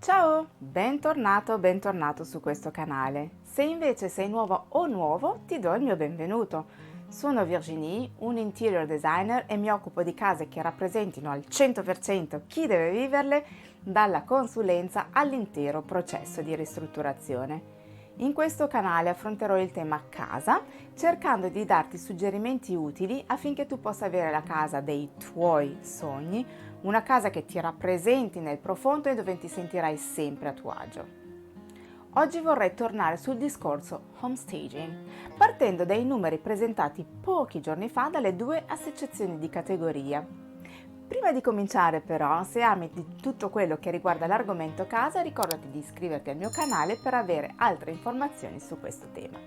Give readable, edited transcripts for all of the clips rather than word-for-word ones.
Ciao, bentornato, bentornato su questo canale. Se invece sei nuovo o nuovo, ti do il mio benvenuto. Sono Virginie, un interior designer e mi occupo di case che rappresentino al 100% chi deve viverle, dalla consulenza all'intero processo di ristrutturazione. In questo canale affronterò il tema casa, cercando di darti suggerimenti utili affinché tu possa avere la casa dei tuoi sogni, una casa che ti rappresenti nel profondo e dove ti sentirai sempre a tuo agio. Oggi vorrei tornare sul discorso homestaging, partendo dai numeri presentati pochi giorni fa dalle due associazioni di categoria. Prima di cominciare però, se ami di tutto quello che riguarda l'argomento casa, ricordati di iscriverti al mio canale per avere altre informazioni su questo tema.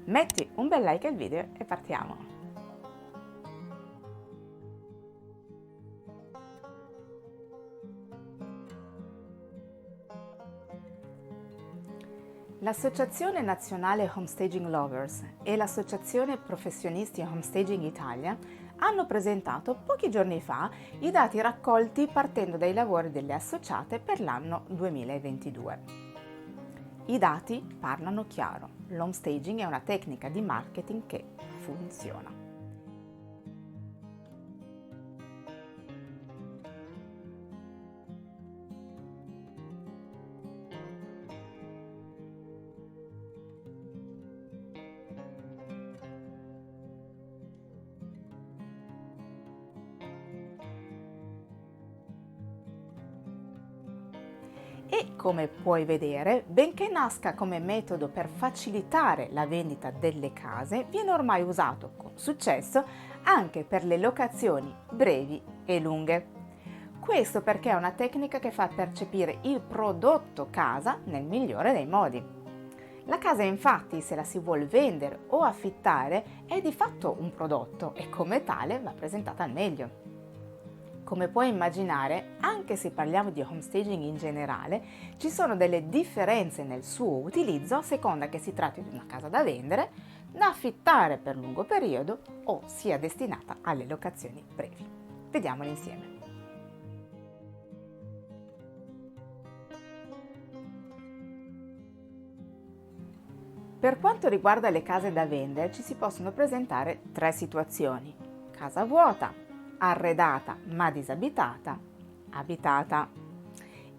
Metti un bel like al video e partiamo! L'Associazione Nazionale Homestaging Lovers e l'Associazione Professionisti Homestaging Italia hanno presentato pochi giorni fa i dati raccolti partendo dai lavori delle associate per l'anno 2022. I dati parlano chiaro: l'homestaging è una tecnica di marketing che funziona. E come puoi vedere, benché nasca come metodo per facilitare la vendita delle case, viene ormai usato con successo anche per le locazioni brevi e lunghe. Questo perché è una tecnica che fa percepire il prodotto casa nel migliore dei modi. La casa infatti, se la si vuol vendere o affittare, è di fatto un prodotto e come tale va presentata al meglio. Come puoi immaginare, anche se parliamo di homestaging in generale, ci sono delle differenze nel suo utilizzo a seconda che si tratti di una casa da vendere, da affittare per lungo periodo o sia destinata alle locazioni brevi. Vediamole insieme. Per quanto riguarda le case da vendere, ci si possono presentare tre situazioni: casa vuota, arredata ma disabitata, abitata.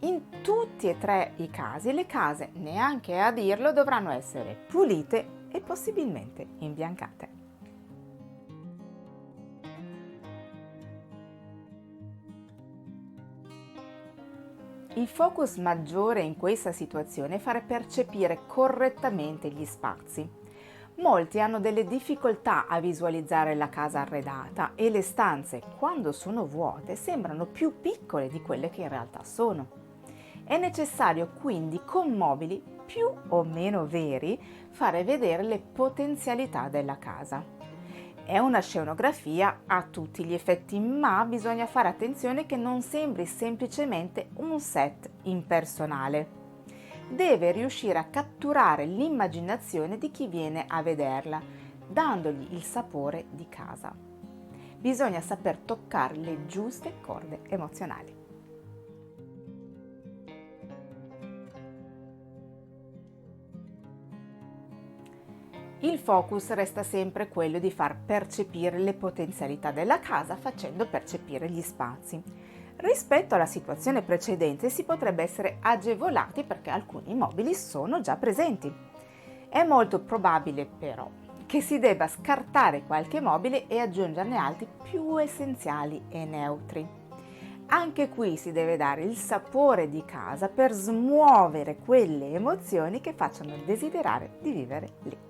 In tutti e tre i casi le case, neanche a dirlo, dovranno essere pulite e possibilmente imbiancate. Il focus maggiore in questa situazione è fare percepire correttamente gli spazi. Molti hanno delle difficoltà a visualizzare la casa arredata e le stanze, quando sono vuote, sembrano più piccole di quelle che in realtà sono. È necessario quindi, con mobili più o meno veri, fare vedere le potenzialità della casa. È una scenografia a tutti gli effetti, ma bisogna fare attenzione che non sembri semplicemente un set impersonale. Deve riuscire a catturare l'immaginazione di chi viene a vederla, dandogli il sapore di casa. Bisogna saper toccare le giuste corde emozionali. Il focus resta sempre quello di far percepire le potenzialità della casa facendo percepire gli spazi. Rispetto alla situazione precedente si potrebbe essere agevolati perché alcuni mobili sono già presenti. È molto probabile però che si debba scartare qualche mobile e aggiungerne altri più essenziali e neutri. Anche qui si deve dare il sapore di casa per smuovere quelle emozioni che facciano desiderare di vivere lì.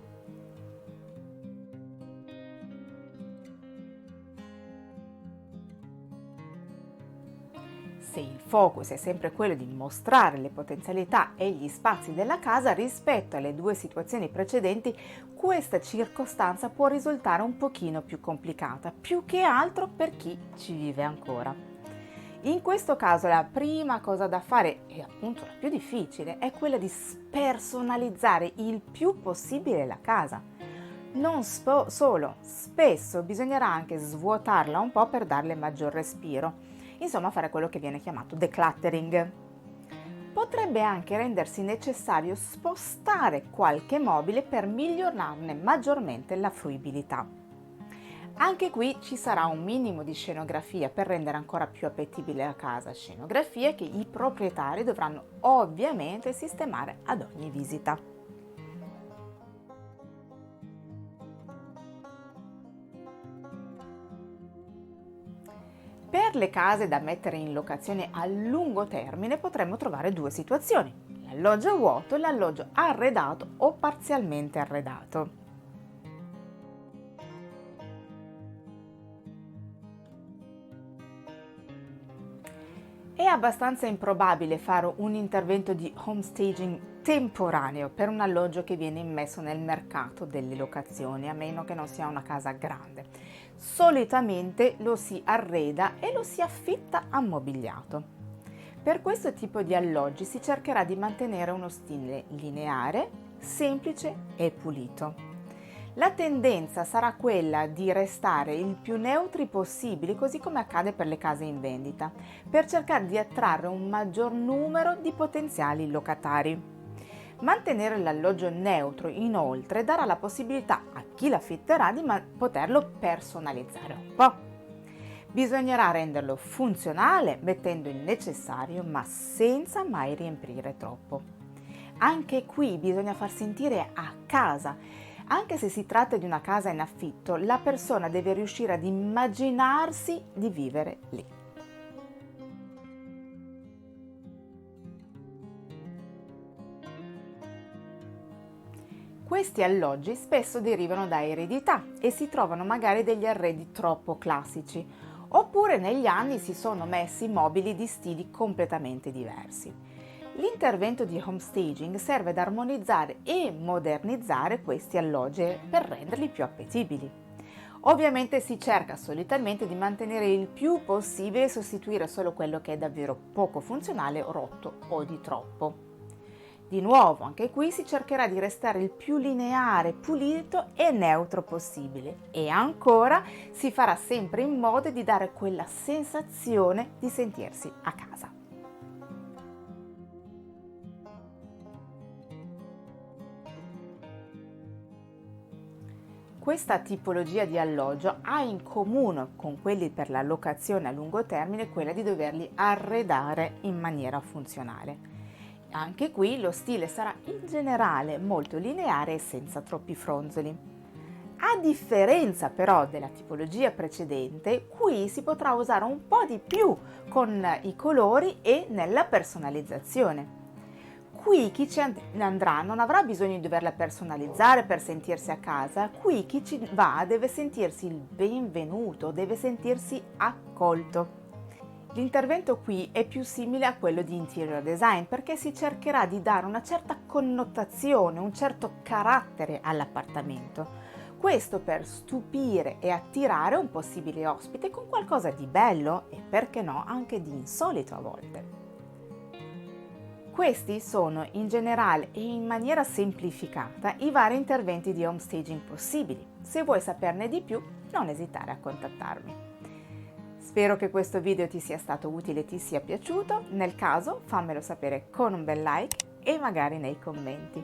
Se il focus è sempre quello di mostrare le potenzialità e gli spazi della casa rispetto alle due situazioni precedenti, questa circostanza può risultare un pochino più complicata, più che altro per chi ci vive ancora. In questo caso la prima cosa da fare, e appunto la più difficile, è quella di spersonalizzare il più possibile la casa. Non solo, spesso bisognerà anche svuotarla un po' per darle maggior respiro. Insomma, fare quello che viene chiamato decluttering. Potrebbe anche rendersi necessario spostare qualche mobile per migliorarne maggiormente la fruibilità. Anche qui ci sarà un minimo di scenografia per rendere ancora più appetibile la casa, scenografia che i proprietari dovranno ovviamente sistemare ad ogni visita. Per le case da mettere in locazione a lungo termine potremmo trovare due situazioni: l'alloggio vuoto e l'alloggio arredato o parzialmente arredato. È abbastanza improbabile fare un intervento di homestaging temporaneo per un alloggio che viene immesso nel mercato delle locazioni, a meno che non sia una casa grande. Solitamente lo si arreda e lo si affitta ammobiliato. Per questo tipo di alloggi si cercherà di mantenere uno stile lineare, semplice e pulito. La tendenza sarà quella di restare il più neutri possibili, così come accade per le case in vendita, per cercare di attrarre un maggior numero di potenziali locatari. Mantenere l'alloggio neutro, inoltre, darà la possibilità a chi l'affitterà di poterlo personalizzare un po'. Bisognerà renderlo funzionale mettendo il necessario, ma senza mai riempire troppo. Anche qui bisogna far sentire a casa. Anche se si tratta di una casa in affitto, la persona deve riuscire ad immaginarsi di vivere lì. Questi alloggi spesso derivano da eredità e si trovano magari degli arredi troppo classici, oppure negli anni si sono messi mobili di stili completamente diversi. L'intervento di homestaging serve ad armonizzare e modernizzare questi alloggi per renderli più appetibili. Ovviamente si cerca solitamente di mantenere il più possibile e sostituire solo quello che è davvero poco funzionale, rotto o di troppo. Di nuovo, anche qui si cercherà di restare il più lineare, pulito e neutro possibile, e ancora si farà sempre in modo di dare quella sensazione di sentirsi a casa. Questa tipologia di alloggio ha in comune con quelli per la locazione a lungo termine quella di doverli arredare in maniera funzionale. Anche qui lo stile sarà in generale molto lineare e senza troppi fronzoli. A differenza però della tipologia precedente, qui si potrà usare un po' di più con i colori e nella personalizzazione. Qui chi ci andrà non avrà bisogno di doverla personalizzare per sentirsi a casa, qui chi ci va deve sentirsi il benvenuto, deve sentirsi accolto. L'intervento qui è più simile a quello di interior design perché si cercherà di dare una certa connotazione, un certo carattere all'appartamento. Questo per stupire e attirare un possibile ospite con qualcosa di bello e, perché no, anche di insolito a volte. Questi sono in generale e in maniera semplificata i vari interventi di homestaging possibili. Se vuoi saperne di più, non esitare a contattarmi. Spero che questo video ti sia stato utile e ti sia piaciuto. Nel caso, fammelo sapere con un bel like e magari nei commenti.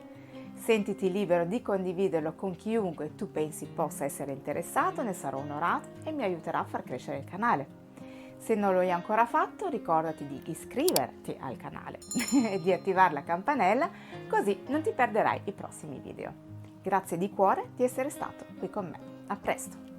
Sentiti libero di condividerlo con chiunque tu pensi possa essere interessato, ne sarò onorato e mi aiuterà a far crescere il canale. Se non lo hai ancora fatto, ricordati di iscriverti al canale e di attivare la campanella, così non ti perderai i prossimi video. Grazie di cuore di essere stato qui con me. A presto!